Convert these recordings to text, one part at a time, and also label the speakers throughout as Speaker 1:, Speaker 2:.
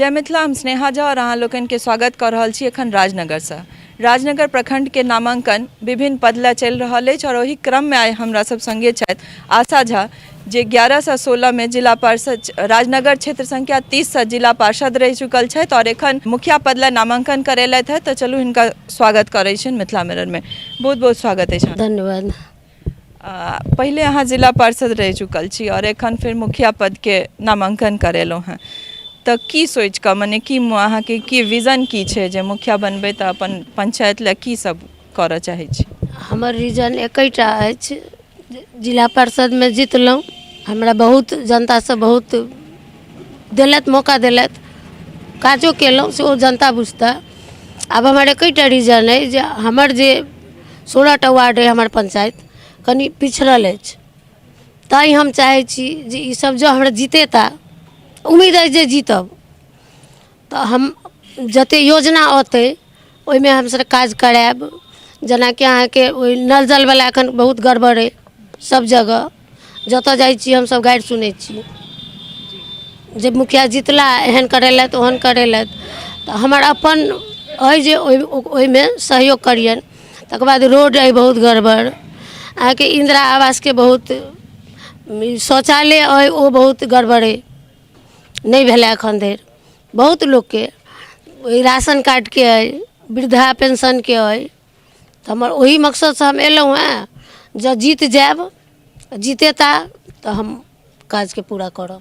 Speaker 1: जय मिथिला, हम स्नेहा झा और अहाँ लोकन के स्वागत कर रहल छी एखन राजनगर से। राजनगर प्रखंड के नामांकन विभिन्न पद ला चल रहा है और वही क्रम में आए हमरा सब संगे छथि आशा झा जे 11 से 16 में जिला पार्षद राजनगर क्षेत्र संख्या 30 से जिला पार्षद रह चुकल छथि और एखन मुखिया पद ला नामांकन करेलथि है। तो चलू इनका स्वागत करे छिन मिथिला मिरर में। बहुत बहुत स्वागत है।
Speaker 2: धन्यवाद।
Speaker 1: पहले अहाँ जिला पार्षद रह चुकल छी और एखन फिर मुखिया पद के नामांकन करेलहुँ हैं, तो की सोच का मने की अहाँ के की विजन की छे जे मुखिया बनबे तो अपन पंचायत ला की सब करऽ चाहे छी?
Speaker 2: हमर रीजन एकटा अछि, जिला पार्षद में जीतलहुँ, हमरा बहुत जनता से बहुत दिलत मौका दिलत, काजो केलहुँ से ओ जनता बुझता। अब हमर एकटा रीजन है जे हमर जे 16टा वार्ड है हमर पंचायत कनी पिछड़ल अछि, ताई हम चाहे छी जे ई सब जो हमरा जीतेता, उम्मीद है जे जीतब तो हम जते योजना अतै ओहिमे हम सब काज करायब। जेना कि अहाँ के नल जल वाला एखन बहुत गड़बड़ है, सब जगह जतऽ जाइ छी हम सब गाइड सुनै छी जे मुखिया जीतला एहन करेलथि ओहन करेलथि, तो हमर अपन है जे ओहिमे सहयोग करियन। तकर बाद रोड है बहुत गड़बड़, अहाँ के इंदिरा आवास के बहुत शौचालय है ओ बहुत गड़बड़ है, नहीं भेलै एखन धरि। बहुत लोग के राशन कार्ड के है, वृद्धा पेंशन के है, तो हमर वही मकसद से हम एलहुँ हैं जब जीत जाएब, जीतेता तो हम काज के पूरा करब।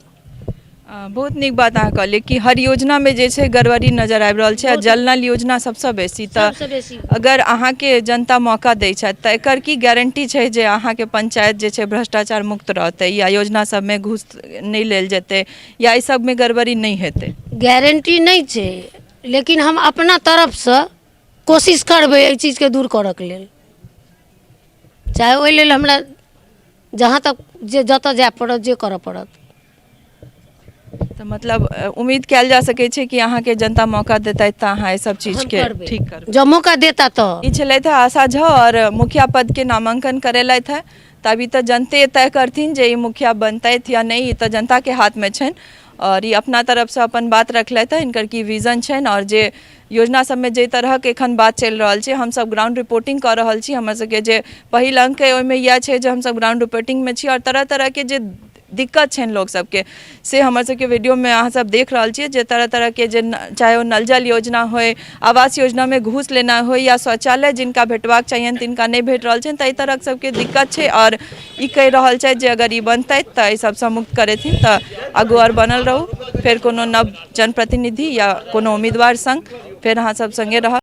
Speaker 1: बहुत निक बात अहाँ कहलिए कि हर योजना में जे छै गड़बड़ी नजर आबि रहल छै। जल नल योजना सबसे बेसी, तो अगर अहाँ के जनता मौका दै छथि तो एकर की गारंटी छै जे अहाँ के पंचायत जे छै भ्रष्टाचार मुक्त रहतै या योजना सब में घूस नहीं लेल जेतै या ई सब में गड़बड़ी नहीं हेतै?
Speaker 2: गारंटी नहीं छै, लेकिन हम अपना तरफ से कोशिश करबै एहि चीज के दूर करऽ के लेल। चाहे ओहि लेल हमरा जहाँ तक जे जतऽ जाय पड़त, जे करऽ पड़त।
Speaker 1: तो मतलब उम्मीद कल जा सके छै कि अहाँ के जनता मौका देता तो अहाँ सब चीज के ठीक करबै।
Speaker 2: जब मौका देता तो
Speaker 1: ई छलै था आशा झा और मुखिया पद के नामांकन करेलथि है। तभी तो जनते तय करथिन जे ई मुखिया बनतथि या नहीं, तो जनता के हाथ में छनि और ये अपना तरफ से अपन बात रखलथि है। इनकर की विजन छनि और जे योजना सब में जे तरह के एखन बात चल रहा है, हम सब ग्राउंड रिपोर्टिंग कर रहल छी। हमर सबके जे पहिल अंक है ओहिमे इएह छै जे हम सब ग्राउंड रिपोर्टिंग में छी और तरह तरह के जे दिक्कत छन लोग सबके से हमर सबके वीडियो में अहाँ सब देख रहल छियै। जे तरह तरह के जे चाहे वो नल जल योजना होय, आवास योजना में घूस लेना हो या शौचालय जिनका भेटबाक चाहिए तिनका नहीं भेट रहल छन, तो तरह सबके दिक्कत छै और ई कहि रहल छै जे अगर ई बनतै तो ई सबसे मुक्त करेथिन। तो आगू और बनल रहू, फिर कोनो नव जनप्रतिनिधि या कोनो उम्मीदवार संग फिर अहाँ सब संगे रहब।